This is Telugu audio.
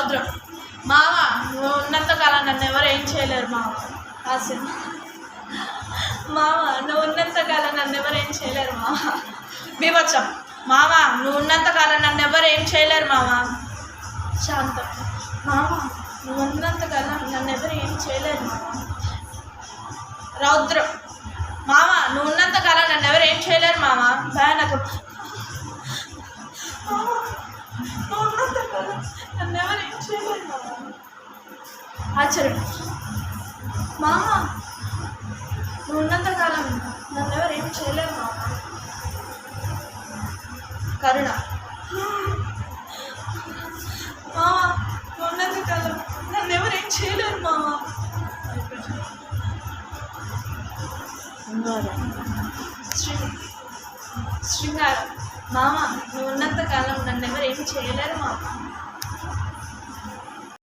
రౌద్రం మామ నువ్వు ఉన్నంతకాలం నన్ను ఎవరు ఏం చేయలేరు మామ. హాస్యం మామ నువ్వు ఉన్నంతకాలం నన్ను ఎవరు ఏం చేయలేరు మామ. బీభత్సం మామ నువ్వు ఉన్నంతకాలం నన్ను ఎవరు ఏం చేయలేరు మామ. శాంతం మామ నువ్వు ఉన్నంతకాలం నన్ను ఎవరు ఏం చేయలేరు మామ. రౌద్రం మామ నువ్వు ఉన్నంతకాలం నన్ను ఎవరు ఏం చేయలేరు మామ. భయానకం నువ్వు ఉన్నంతకాలం నన్ను ఎవరు ఏం చేయలేరు మామ. ఆశ్చర్యం మామ నువ్వు ఉన్నంతకాలం నన్ను ఎవరు ఏం చేయలేరు మామ. కరుణ మామ నువ్వు ఉన్నంతకాలం నన్ను ఎవరు ఏం చేయలేరు మామ. శృంగారం మామ నువ్వు ఉన్నంతకాలం నన్ను ఎవరు ఏం చేయలేరు మామ.